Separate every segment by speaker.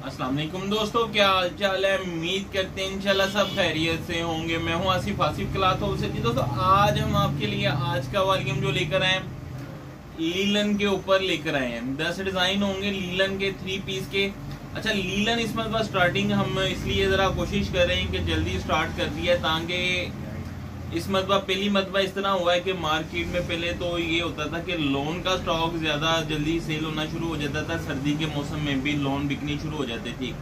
Speaker 1: अस्सलाम वालेकुम दोस्तों, क्या हाल चाल है। उम्मीद करते हैं इंशाल्लाह सब खैरियत से होंगे। मैं हूं आसिफ क्लॉथ हाउस से। जी दोस्तों, आज हम आपके लिए आज का वॉल्यूम जो लेकर आए लीलन के ऊपर लेकर आए हैं। 10 डिजाइन होंगे लीलन के 3 पीस के। अच्छा, लीलन इस मतलब स्टार्टिंग हम इसलिए जरा कोशिश कर रहे हैं कि जल्दी स्टार्ट कर दिया, ताकि इस मरतबा पहली मरतबा इस तरह हुआ है कि मार्केट में पहले तो ये होता था कि लोन का स्टॉक ज्यादा जल्दी सेल होना शुरू हो जाता था, सर्दी के मौसम में भी लोन बिकनी शुरू हो जाती थी।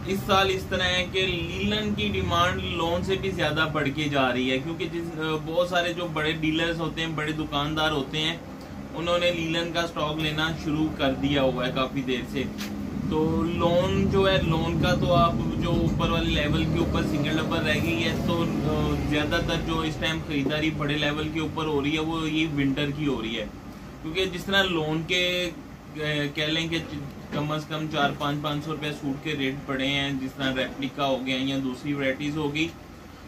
Speaker 1: इस साल इस तरह है कि लीलन की डिमांड लोन से भी ज्यादा बढ़ के जा रही है, क्योंकि बहुत सारे जो बड़े डीलर्स होते हैं, बड़े दुकानदार होते हैं, उन्होंने लीलन का स्टॉक लेना शुरू कर दिया हुआ है काफी देर से। तो लोन जो है, लोन का तो आप जो ऊपर वाले लेवल के ऊपर सिंगल नंबर रह गई है, तो ज्यादातर जो इस टाइम खरीदारी बड़े लेवल के ऊपर हो रही है वो ये विंटर की हो रही है। क्योंकि जिस तरह लोन के कह लें कि कम से कम 400-500 रुपये सूट के रेट पड़े हैं, जिस तरह रेप्लिका हो गया या दूसरी वैरायटीज होगी,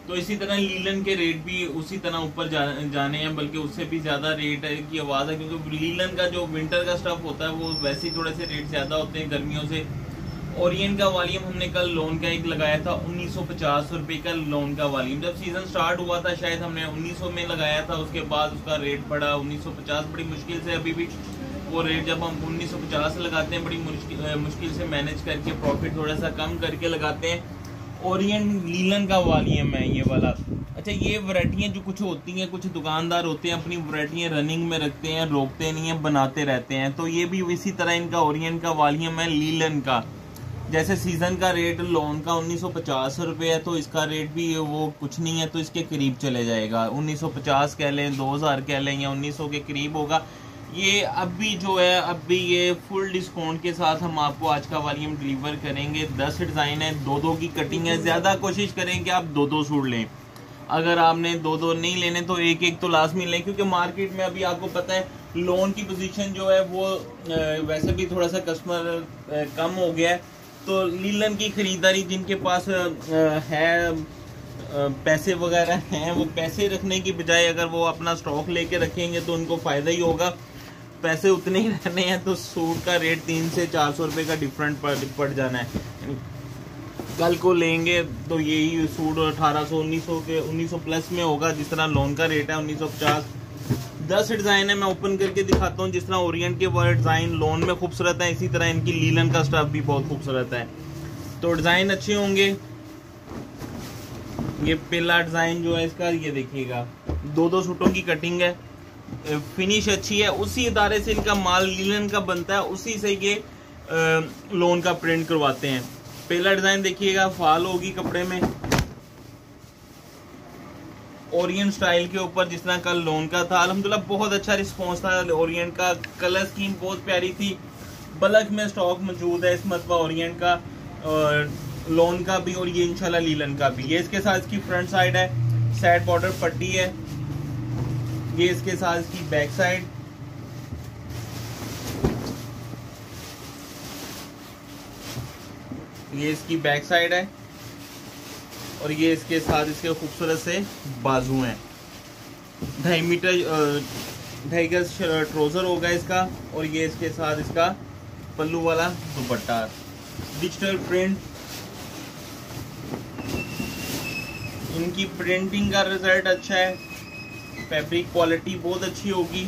Speaker 1: तो इसी तरह लीलन के रेट भी उसी तरह ऊपर जाने हैं, बल्कि उससे भी ज्यादा रेट की आवाज है। क्योंकि लीलन का जो विंटर का स्टफ होता है वो वैसे ही थोड़े से रेट ज्यादा होते हैं गर्मियों से। ओरियंट का वॉल्यूम हमने कल लोन का एक लगाया था 1950 रुपए का लोन का वॉल्यूम। जब सीजन स्टार्ट हुआ था शायद हमने 1900 में लगाया था, उसके बाद उसका रेट बढ़ा 1950। बड़ी मुश्किल से अभी भी वो रेट जब हम 1950 लगाते हैं, बड़ी मुश्किल से मैनेज करके प्रॉफिट थोड़ा सा कम करके लगाते हैं। ओरिएंट लीलन का वॉल्यूम है ये वाला। अच्छा, ये वैरायटियाँ जो कुछ होती हैं, कुछ दुकानदार होते हैं अपनी वैरायटियाँ रनिंग में रखते हैं, रोकते नहीं हैं, बनाते रहते हैं। तो ये भी इसी तरह इनका ओरिएंट का वॉल्यूम है लीलन का। जैसे सीजन का रेट लोन का 1950 रुपये है, तो इसका रेट भी वो कुछ नहीं है, तो इसके करीब चले जाएगा। 1950 कह लें, 2000 कह लें, या 1900 के करीब होगा ये। अभी जो है, अभी ये फुल डिस्काउंट के साथ हम आपको आज का वॉल्यूम डिलीवर करेंगे। 10 डिजाइन है, 2-2 की कटिंग है। ज्यादा कोशिश करें कि आप 2-2 सूट लें। अगर आपने 2-2 नहीं लेने तो 1-1 तो लाजमी लें, क्योंकि मार्केट में अभी आपको पता है लोन की पोजीशन जो है वो वैसे भी थोड़ा सा कस्टमर कम हो गया है। तो लीलन की खरीदारी जिनके पास है, पैसे वगैरह हैं, वो पैसे रखने की बजाय अगर वो अपना स्टॉक लेके रखेंगे तो उनको फायदा ही होगा। पैसे उतने ही रहने हैं तो सूट का रेट 300 से 400 रुपये का डिफरेंट पड़ जाना है। कल को लेंगे तो यही सूट 1800 1900 के 1900 प्लस में होगा, जिस तरह लोन का रेट है 1950। 10 डिजाइन है, मैं ओपन करके दिखाता हूँ। जिस तरह ओरिएंट के वो डिजाइन लोन में खूबसूरत है, इसी तरह इनकी लीलन का स्टफ भी बहुत खूबसूरत है। तो डिजाइन अच्छे होंगे। ये पहला डिजाइन जो है इसका, ये देखिएगा 2-2 सूटों की कटिंग है, फिनिश अच्छी है। उसी इदारे से इनका माल लीलन का बनता है, उसी से ये लोन का प्रिंट करवाते हैं। पहला डिजाइन देखिएगा, फॉल होगी कपड़े में, ओरिएंट स्टाइल के ऊपर, जिस तरह कल लोन का था। अल्हम्दुलिल्लाह बहुत अच्छा रिस्पॉन्स था ओरिएंट का। कलर स्कीम बहुत प्यारी थी। बल्क में स्टॉक मौजूद है इस मरतबा ओरिएंट का, और लोन का भी, और ये इंशाल्लाह लीलन का भी। ये इसके साथ इसकी फ्रंट साइड है, साइड बॉर्डर पट्टी है। ये इसके साथ इसकी बैक साइड, ये इसकी बैक साइड है, और ये इसके साथ इसके खूबसूरत से बाजू हैं। 2.5 मीटर 2.5 गज ट्राउजर होगा इसका, और ये इसके साथ इसका पल्लू वाला दुपट्टा। डिजिटल प्रिंट, इनकी प्रिंटिंग का रिजल्ट अच्छा है, फैब्रिक क्वालिटी बहुत अच्छी होगी।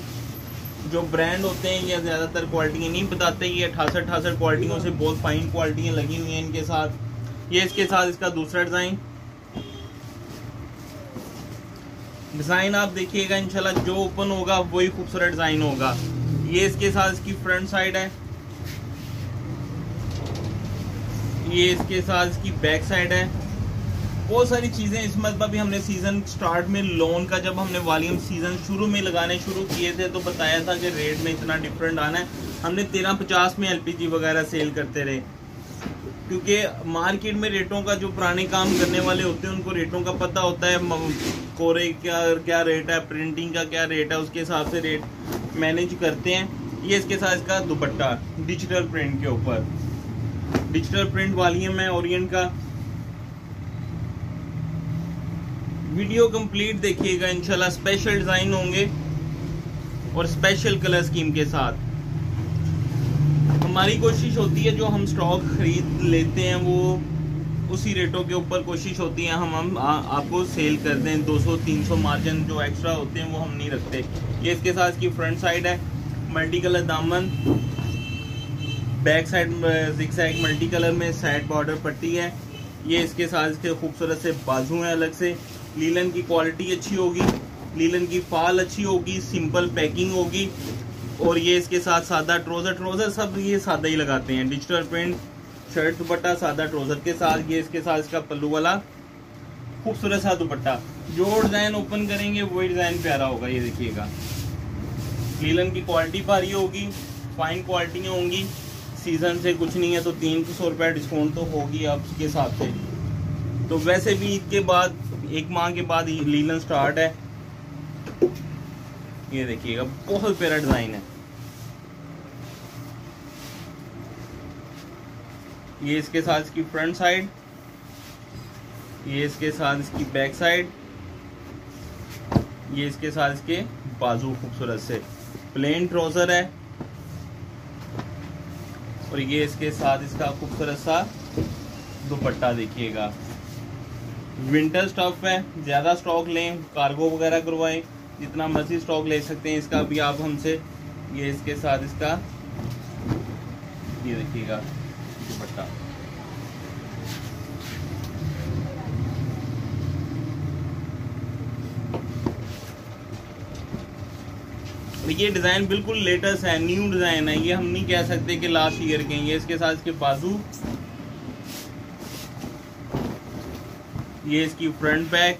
Speaker 1: जो ब्रांड होते हैं ये ज्यादातर क्वालिटी नहीं बताते, ये 68 क्वालिटियों से बहुत फाइन क्वालिटियां लगी हुई हैं इनके साथ। ये इसके साथ इसका दूसरा डिजाइन आप देखिएगा, इंशाल्लाह जो ओपन होगा वही खूबसूरत डिजाइन होगा। ये इसके साथ इसकी फ्रंट साइड है, ये इसके साथ इसकी बैक साइड है। बहुत सारी चीजें इस मरतबा भी हमने सीजन स्टार्ट में लोन का, जब हमने वॉल्यूम सीजन शुरू में लगाने शुरू किए थे तो बताया था कि रेट में इतना डिफरेंट आना है। हमने 1350 में LPG वगैरह सेल करते रहे, क्योंकि मार्केट में रेटों का, जो पुराने काम करने वाले होते हैं उनको रेटों का पता होता है, कोरे क्या रेट है, प्रिंटिंग का क्या रेट है, उसके हिसाब से रेट मैनेज करते हैं। ये इसके साथ इसका दुपट्टा डिजिटल प्रिंट के ऊपर, डिजिटल प्रिंट वॉल्यूम है ओरिएंट का। वीडियो कंप्लीट देखिएगा, इंशाल्लाह स्पेशल डिजाइन होंगे और स्पेशल कलर स्कीम के साथ। हमारी कोशिश होती है जो हम स्टॉक खरीद लेते हैं वो उसी रेटों के ऊपर कोशिश होती है हम आपको सेल कर दें। 200-300 मार्जिन जो एक्स्ट्रा होते हैं वो हम नहीं रखते। ये इसके साथ इसकी फ्रंट साइड है, मल्टी कलर दामन, back side zigzag multi colour में साइड बॉर्डर पट्टी है। ये इसके साथ इसके खूबसूरत से बाजू हैं अलग से। लीलन की क्वालिटी अच्छी होगी, लीलन की फाल अच्छी होगी, सिंपल पैकिंग होगी। और ये इसके साथ सादा ट्रोज़र सब ये सादा ही लगाते हैं। डिजिटल प्रिंट शर्ट दुपट्टा सादा ट्रोज़र के साथ। ये इसके साथ इसका पल्लू वाला खूबसूरत सा दुपट्टा। जो डिज़ाइन ओपन करेंगे वही डिज़ाइन प्यारा होगा। ये देखिएगा, लीलन की क्वालिटी भारी होगी, फाइन क्वालिटी होंगी। सीज़न से कुछ नहीं है तो 300 रुपये डिस्काउंट तो होगी आपके हिसाब से। तो वैसे भी ईद के बाद 1 माह के बाद लीलन स्टार्ट है। ये देखिएगा, बहुत प्यारा डिज़ाइन है। ये इसके साथ इसकी फ्रंट साइड, ये इसके साथ इसकी बैक साइड, ये इसके साथ इसके बाजू खूबसूरत से। प्लेन ट्राउजर है और ये इसके साथ इसका खूबसूरत सा दुपट्टा देखिएगा। विंटर स्टफ है, ज़्यादा स्टॉक लें, कार्गो वगैरह करवाएं, जितना मर्जी स्टॉक ले सकते हैं इसका भी आप हमसे। ये इसके साथ इसका ये देखिएगा दुपट्टा। ये डिज़ाइन बिल्कुल लेटेस्ट है, न्यू डिज़ाइन है। ये हम नहीं कह सकते कि लास्ट ईयर के। ये इसके साथ इसके बाजू, ये इसकी फ्रंट बैक,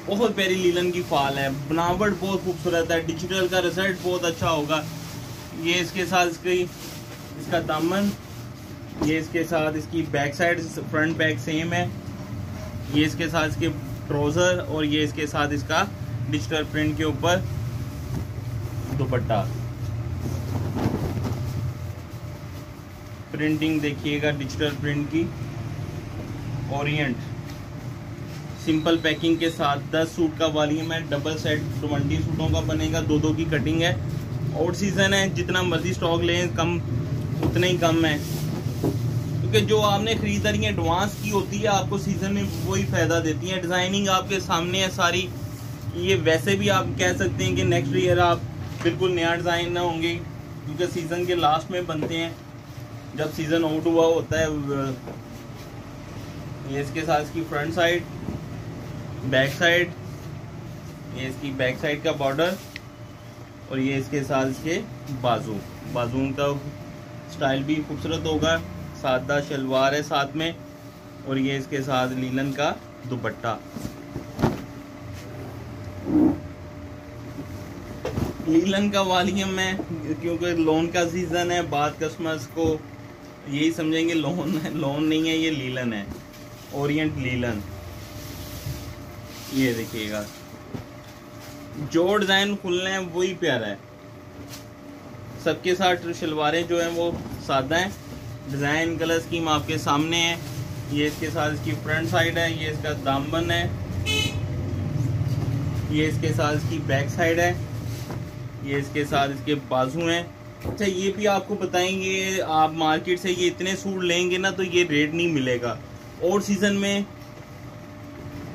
Speaker 1: बहुत प्यारी लीलन की फाल है, बनावट बहुत खूबसूरत है, डिजिटल का रिजल्ट बहुत अच्छा होगा। ये इसके साथ इसका दामन, ये इसके साथ इसकी back side, front back same है। ये इसके साथ इसके ट्राउजर और ये इसके साथ इसका डिजिटल प्रिंट के ऊपर दुपट्टा। प्रिंटिंग देखिएगा डिजिटल प्रिंट की, ओरिएंट सिंपल पैकिंग के साथ। 10 सूट का वॉल्यूम है, डबल सेट 20 सूटों का बनेगा, 2-2 की कटिंग है। आउट सीजन है, जितना मर्जी स्टॉक लें कम उतना ही कम है, क्योंकि जो आपने खरीदारी एडवांस की होती है आपको सीजन में वही फायदा देती है। डिजाइनिंग आपके सामने है सारी। ये वैसे भी आप कह सकते हैं कि नेक्स्ट ईयर आप बिल्कुल नया डिज़ाइन ना होंगे, क्योंकि सीज़न के लास्ट में बनते हैं जब सीज़न आउट हुआ होता है। ये इसके साथ इसकी फ्रंट साइड, बैक साइड, ये इसकी बैक साइड का बॉर्डर और ये इसके साथ इसके बाजू का स्टाइल भी खूबसूरत होगा। सादा शलवार है साथ में और ये इसके साथ लीलन का दुपट्टा। लीलन का वॉल्यूम है, क्योंकि लोन का सीजन है। बाद कस्टमर्स को यही समझेंगे लोन नहीं है, ये लीलन है, ओरिएंट लीलन। ये देखिएगा, जो डिजाइन खुलने हैं वही प्यारा है। सबके साथ शलवारें जो हैं वो सादा हैं। डिजाइन कलर स्कीम आपके सामने है। ये इसके साथ इसकी फ्रंट साइड है, ये इसका दामन है, ये इसके साथ इसकी बैक साइड है, ये इसके साथ इसके बाजू हैं। अच्छा, ये भी आपको बताएंगे, आप मार्केट से ये इतने सूट लेंगे ना तो ये रेट नहीं मिलेगा। और सीजन में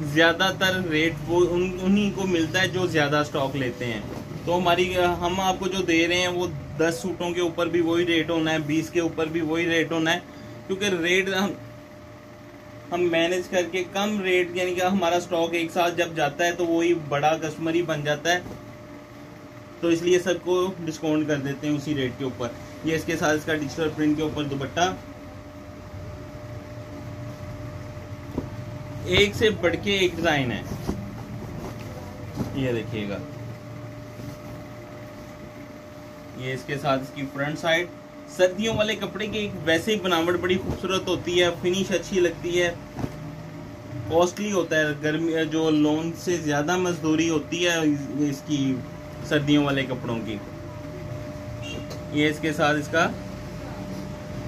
Speaker 1: ज़्यादातर रेट वो उन्हीं को मिलता है जो ज़्यादा स्टॉक लेते हैं। तो हम आपको जो दे रहे हैं वो 10 सूटों के ऊपर भी वही रेट होना है, 20 के ऊपर भी वही रेट होना है, क्योंकि रेट हम मैनेज करके कम रेट, यानी कि हमारा स्टॉक एक साथ जब जाता है तो वही बड़ा कस्टमर ही बन जाता है, तो इसलिए सबको डिस्काउंट कर देते हैं उसी रेट के ऊपर। ये इसके साथ इसका डिजिटल प्रिंट के ऊपर दुपट्टा, एक से बढ़ के एक डिजाइन है। ये देखिएगा, ये इसके साथ इसकी फ्रंट साइड। सर्दियों वाले कपड़े की वैसे ही बनावट बड़ी खूबसूरत होती है, फिनिश अच्छी लगती है, कॉस्टली होता है। गर्मी जो लोन से ज़्यादा मजदूरी होती है इसकी सर्दियों वाले कपड़ों की। ये इसके साथ इसका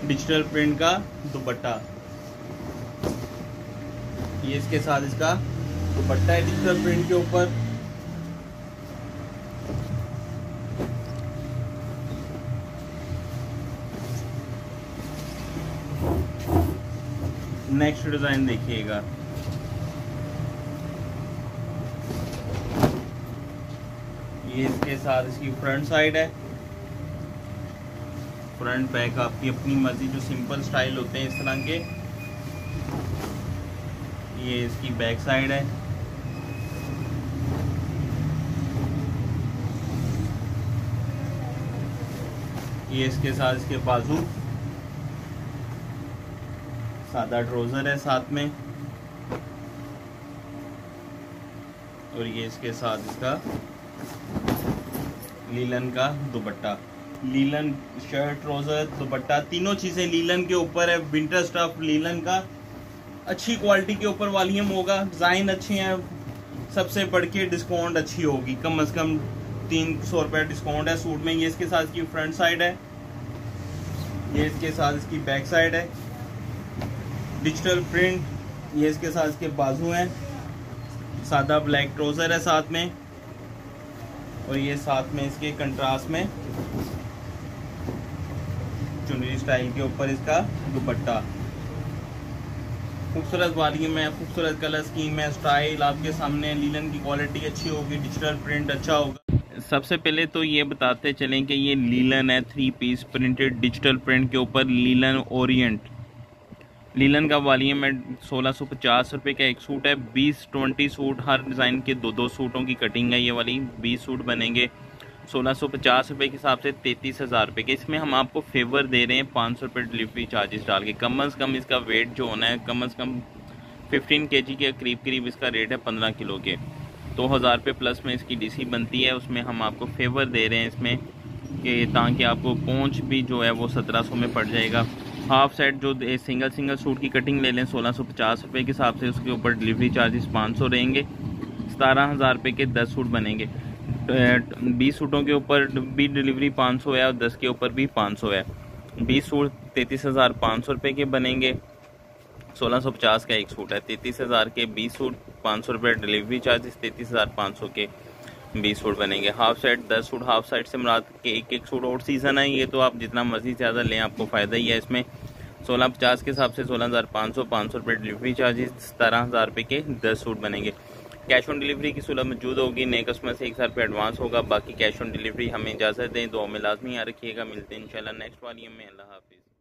Speaker 1: डिजिटल प्रिंट का दुपट्टा, ये इसके साथ इसका दुपट्टा है डिजिटल प्रिंट के ऊपर। नेक्स्ट डिजाइन देखिएगा, ये इसके साथ इसकी फ्रंट साइड है। फ्रंट बैक आपकी अपनी मर्जी, जो सिंपल स्टाइल होते हैं इस तरह के। ये इसकी बैक साइड है। ये इसके साथ इसके बाजू, सादा ट्राउजर है साथ में, और ये इसके साथ इसका लीलन का dupatta. Linen shirt, trouser, dupatta, तीनों चीजें लीलन के ऊपर है। विंटर स्टफ लीलन का, अच्छी क्वालिटी के ऊपर वॉल्यूम होगा। डिजाइन अच्छे हैं, सबसे बढ़ के डिस्काउंट अच्छी होगी। कम से कम 300 रुपये डिस्काउंट है सूट में। ये इसके साथ इसकी फ्रंट साइड है, ये इसके साथ इसकी बैक साइड है। डिजिटल प्रिंट, ये इसके साथ इसके बाजू हैं। सादा ब्लैक ट्राउजर है साथ में, और ये साथ में इसके कंट्रास्ट में चुनरी स्टाइल के ऊपर इसका दुपट्टा। खूबसूरत वॉल्यूम है, खूबसूरत कलर स्कीम है। स्टाइल आपके सामने, लीलन की क्वालिटी अच्छी होगी, डिजिटल प्रिंट अच्छा होगा। सबसे पहले तो ये बताते चलें कि ये लीलन है, 3 पीस प्रिंटेड डिजिटल प्रिंट के ऊपर लीलन ओरिएंट। लीलन का वॉल्यूम है 1650 रुपये का एक सूट है। 20-20 सूट, हर डिज़ाइन के 2-2 सूटों की कटिंग है। ये वाली 20 सूट बनेंगे 1650 रुपये के हिसाब से 33,000 रुपये के। इसमें हम आपको फेवर दे रहे हैं 500 रुपये डिलीवरी चार्जेस डाल के। कम से कम इसका वेट जो होना है, कम से कम 15 kg के करीब इसका रेट है 15 किलो के। 2000 रुपये प्लस में इसकी डीसी बनती है। उसमें हम आपको फेवर दे रहे हैं इसमें कि ताकि आपको पहुँच भी जो है वो 1700 में पड़ जाएगा। हाफ सेट जो सिंगल सूट की कटिंग ले लें 1650 रुपये के हिसाब से, उसके ऊपर डिलीवरी चार्जेस 500 रहेंगे। 17,000 रुपये के 10 सूट बनेंगे। 20 सूटों के ऊपर भी डिलीवरी 500 है और 10 के ऊपर भी 500 है। 20 सूट 33,500 रुपये के बनेंगे। 1650 का एक सूट है। 33,000 के 20 सूट, 500 रुपये डिलीवरी चार्जेस, 33,500 के 20 सूट बनेंगे। Half set 10 suit, half set से मुराद के एक सूट और सीज़न है। ये तो आप जितना मर्जी ज़्यादा लें आपको फ़ायदा ही है इसमें। 1650 के हिसाब से 16,500, 500 रुपये डिलीवरी चार्जेस, 17,000 रुपये के 10 सूट बनेंगे। कैश ऑन डिलीवरी की सुलभ मौजूद होगी। नए कस्टमर से 1,000 रुपये एडवांस होगा। बाकी कैश ऑन डिलीवरी हमें इजाज़त दें, दुआ में लाजमी याद रखिएगा। मिलते हैं इंशाल्लाह नेक्स्ट वॉल्यूम में। अल्लाह हाफिज़।